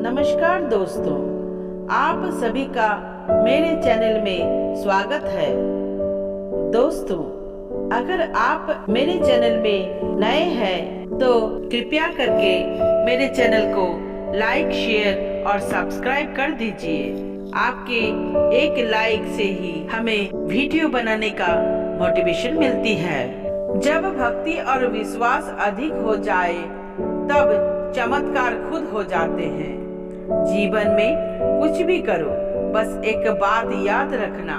नमस्कार दोस्तों, आप सभी का मेरे चैनल में स्वागत है। दोस्तों, अगर आप मेरे चैनल में नए हैं तो कृपया करके मेरे चैनल को लाइक, शेयर और सब्सक्राइब कर दीजिए। आपके एक लाइक से ही हमें वीडियो बनाने का मोटिवेशन मिलती है। जब भक्ति और विश्वास अधिक हो जाए तब चमत्कार खुद हो जाते हैं। जीवन में कुछ भी करो, बस एक बात याद रखना,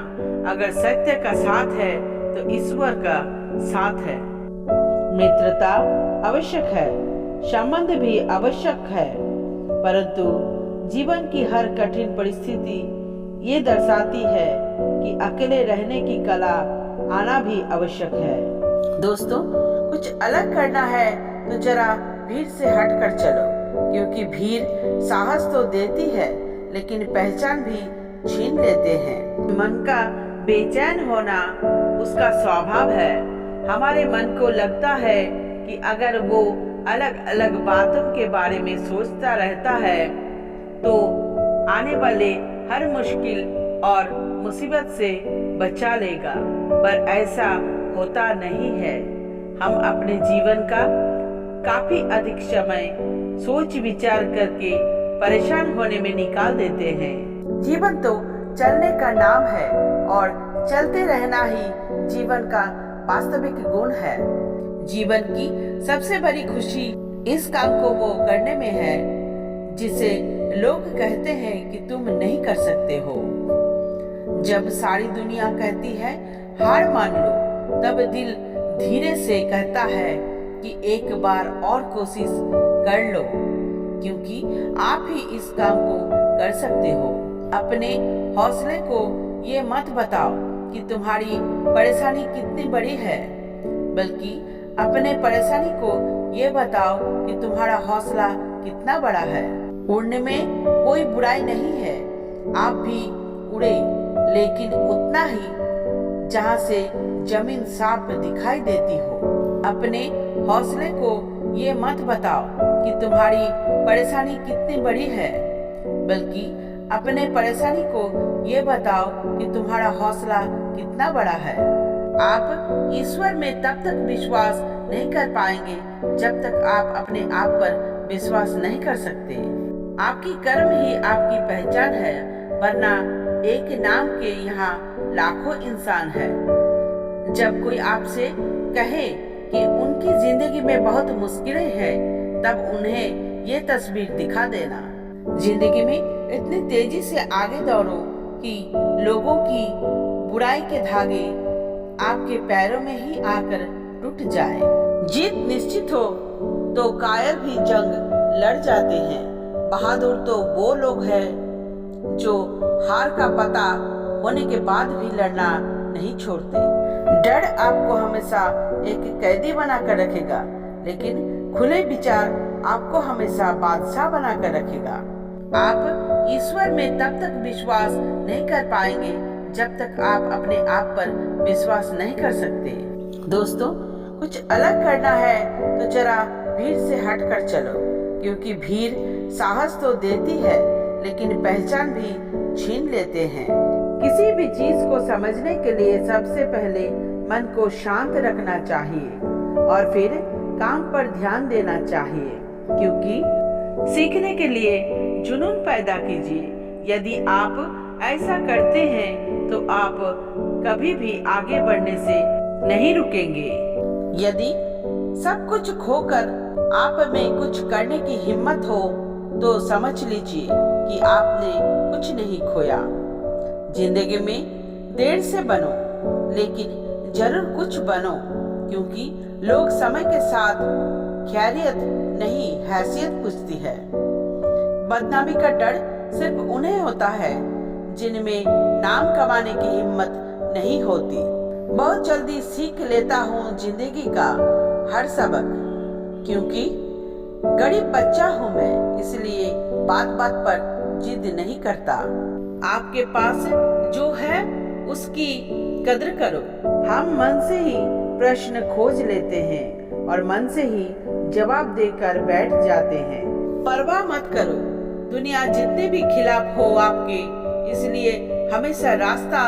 अगर सत्य का साथ है तो ईश्वर का साथ है। मित्रता आवश्यक है, संबंध भी आवश्यक है, परंतु जीवन की हर कठिन परिस्थिति ये दर्शाती है कि अकेले रहने की कला आना भी आवश्यक है। दोस्तों, कुछ अलग करना है तो जरा भीड़ से हटकर चलो, क्योंकि भीड़ साहस तो देती है लेकिन पहचान भी छीन लेते हैं। मन का बेचैन होना उसका स्वभाव है। हमारे मन को लगता है कि अगर वो अलग अलग बातों के बारे में सोचता रहता है तो आने वाले हर मुश्किल और मुसीबत से बचा लेगा, पर ऐसा होता नहीं है। हम अपने जीवन का काफी अधिक समय सोच विचार करके परेशान होने में निकाल देते हैं। जीवन तो चलने का नाम है और चलते रहना ही जीवन का वास्तविक गुण है। जीवन की सबसे बड़ी खुशी इस काम को वो करने में है जिसे लोग कहते हैं कि तुम नहीं कर सकते हो। जब सारी दुनिया कहती है हार मान लो, तब दिल धीरे से कहता है कि एक बार और कोशिश कर लो, क्योंकि आप ही इस काम को कर सकते हो। अपने हौसले को ये मत बताओ कि तुम्हारी परेशानी कितनी बड़ी है, बल्कि अपने परेशानी को ये बताओ कि तुम्हारा हौसला कितना बड़ा है। उड़ने में कोई बुराई नहीं है, आप भी उड़े, लेकिन उतना ही जहाँ से जमीन साफ दिखाई देती हो। अपने हौसले को ये मत बताओ कि तुम्हारी परेशानी कितनी बड़ी है, बल्कि अपने परेशानी को ये बताओ कि तुम्हारा हौसला कितना बड़ा है। आप ईश्वर में तब तक विश्वास नहीं कर पाएंगे जब तक आप अपने आप पर विश्वास नहीं कर सकते। आपकी कर्म ही आपकी पहचान है, वरना एक नाम के यहाँ लाखों इंसान है। जब कोई आपसे कहे कि उनकी जिंदगी में बहुत मुश्किलें हैं, तब उन्हें ये तस्वीर दिखा देना। जिंदगी में इतनी तेजी से आगे दौड़ो कि लोगों की बुराई के धागे आपके पैरों में ही आकर टूट जाए। जीत निश्चित हो तो कायर भी जंग लड़ जाते हैं। बहादुर तो वो लोग हैं जो हार का पता होने के बाद भी लड़ना नहीं छोड़ते। डर आपको हमेशा एक कैदी बनाकर रखेगा, लेकिन खुले विचार आपको हमेशा बादशाह बनाकर रखेगा। आप ईश्वर में तब तक विश्वास नहीं कर पाएंगे जब तक आप अपने आप पर विश्वास नहीं कर सकते। दोस्तों, कुछ अलग करना है तो जरा भीड़ से हटकर चलो, क्योंकि भीड़ साहस तो देती है लेकिन पहचान भी छीन लेते हैं। किसी भी चीज को समझने के लिए सबसे पहले मन को शांत रखना चाहिए और फिर काम पर ध्यान देना चाहिए, क्योंकि सीखने के लिए जुनून पैदा कीजिए। यदि आप ऐसा करते हैं तो आप कभी भी आगे बढ़ने से नहीं रुकेंगे। यदि सब कुछ खोकर आप में कुछ करने की हिम्मत हो तो समझ लीजिए कि आपने कुछ नहीं खोया। जिंदगी में देर से बनो, लेकिन जरूर कुछ बनो, क्योंकि लोग समय के साथ खैरियत नहीं हैसियत पूछती है। बदनामी का डर सिर्फ उन्हें होता है जिनमें नाम कमाने की हिम्मत नहीं होती। बहुत जल्दी सीख लेता हूँ जिंदगी का हर सबक, क्योंकि गरीब बच्चा हूँ मैं, इसलिए बात बात पर जिद नहीं करता। आपके पास जो है उसकी कद्र करो। हम मन से ही प्रश्न खोज लेते हैं और मन से ही जवाब देकर बैठ जाते हैं। परवाह मत करो, दुनिया जितने भी खिलाफ हो आपके, इसलिए हमेशा रास्ता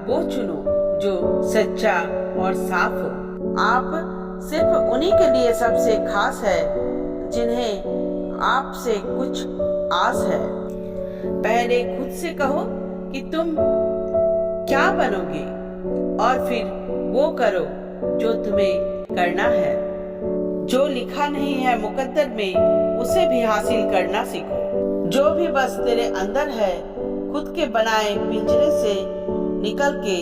वो चुनो जो सच्चा और साफ हो। आप सिर्फ उन्हीं के लिए सबसे खास है जिन्हें आपसे कुछ आस है। पहले खुद से कहो कि तुम क्या बनोगे और फिर वो करो जो तुम्हें करना है। जो लिखा नहीं है मुकद्दर में, उसे भी हासिल करना सीखो। जो भी बस तेरे अंदर है, खुद के बनाए पिंजरे से निकल के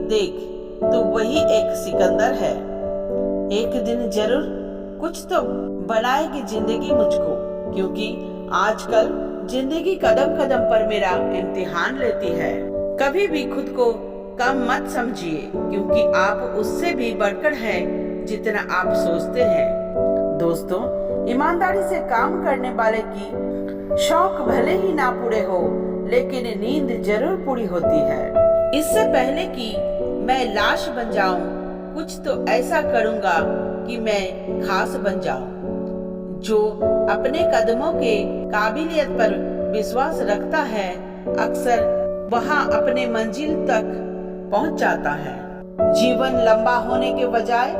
देख, तो वही एक सिकंदर है। एक दिन जरूर कुछ तो बनाएगी जिंदगी मुझको, क्योंकि आजकल जिंदगी कदम कदम पर मेरा इम्तिहान लेती है। कभी भी खुद को कम मत समझिए, क्योंकि आप उससे भी बढ़कर हैं जितना आप सोचते हैं। दोस्तों, ईमानदारी से काम करने वाले की शौक भले ही ना पूरे हो, लेकिन नींद जरूर पूरी होती है। इससे पहले कि मैं लाश बन जाऊं, कुछ तो ऐसा करूंगा कि मैं खास बन जाऊं। जो अपने कदमों के काबिलियत पर विश्वास रखता है, अक्सर वहां अपने मंजिल तक पहुंच जाता है। जीवन लंबा होने के बजाय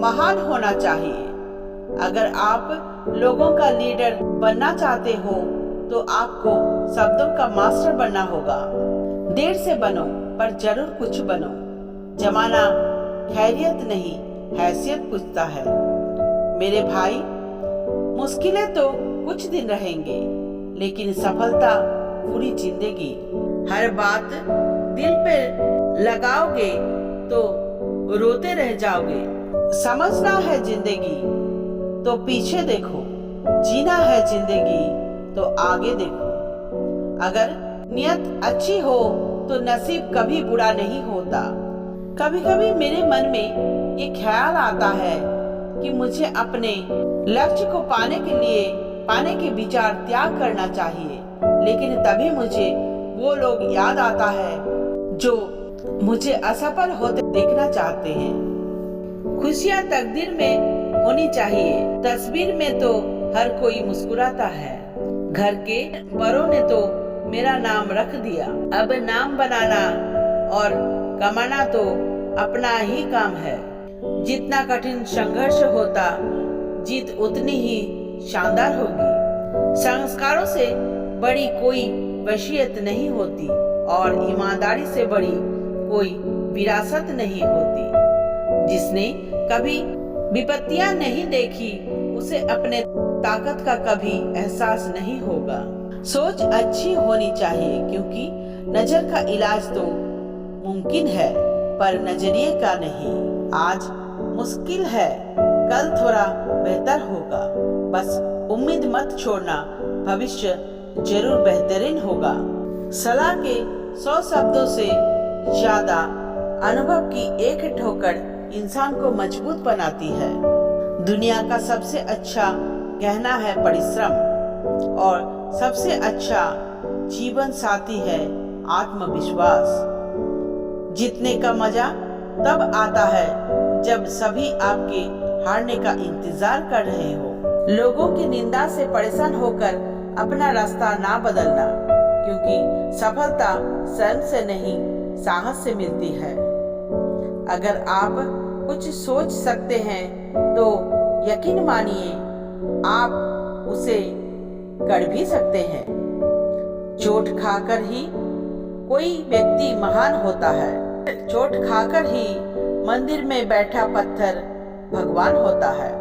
महान होना चाहिए। अगर आप लोगों का लीडर बनना चाहते हो, तो आपको शब्दों का मास्टर बनना होगा। देर से बनो, पर जरूर कुछ बनो। जमाना खैरियत नहीं, हैसियत पूछता है। मेरे भाई, मुश्किलें तो कुछ दिन रहेंगे, लेकिन सफलता पूरी जिंदगी। हर बात दिल पे लगाओगे तो रोते रह जाओगे। समझना है जिंदगी तो पीछे देखो, जीना है जिंदगी तो आगे देखो। अगर नियत अच्छी हो तो नसीब कभी बुरा नहीं होता। कभी कभी मेरे मन में ये ख्याल आता है कि मुझे अपने लक्ष्य को पाने के विचार त्याग करना चाहिए, लेकिन तभी मुझे वो लोग याद आता है जो मुझे असफल होते देखना चाहते हैं। खुशियाँ तकदीर में होनी चाहिए। तस्वीर में तो हर कोई मुस्कुराता है। घर के बड़ों ने तो मेरा नाम रख दिया। अब नाम बनाना और कमाना तो अपना ही काम है। जितना कठिन संघर्ष होता, जीत उतनी ही शानदार होगी। संस्कारों से बड़ी कोई वसीयत नहीं होती और ईमानदारी से बड़ी कोई विरासत नहीं होती। जिसने कभी विपत्तियां नहीं देखी, उसे अपने ताकत का कभी एहसास नहीं होगा। सोच अच्छी होनी चाहिए, क्योंकि नजर का इलाज तो मुमकिन है, पर नजरिए का नहीं। आज मुश्किल है, कल थोड़ा बेहतर होगा। बस उम्मीद मत छोड़ना, भविष्य जरूर बेहतरीन होगा। सलाह के 100 शब्दों से ज्यादा अनुभव की एक ठोकर इंसान को मजबूत बनाती है। दुनिया का सबसे अच्छा गहना है परिश्रम, और सबसे अच्छा जीवन साथी है आत्मविश्वास। जीतने का मजा तब आता है जब सभी आपके हारने का इंतजार कर रहे हो। लोगों की निंदा से परेशान होकर अपना रास्ता ना बदलना, क्योंकि सफलता स्वयं से नहीं, साहस से मिलती है। अगर आप कुछ सोच सकते हैं तो यकीन मानिए आप उसे कर भी सकते हैं। चोट खाकर ही कोई व्यक्ति महान होता है। चोट खाकर ही मंदिर में बैठा पत्थर भगवान होता है।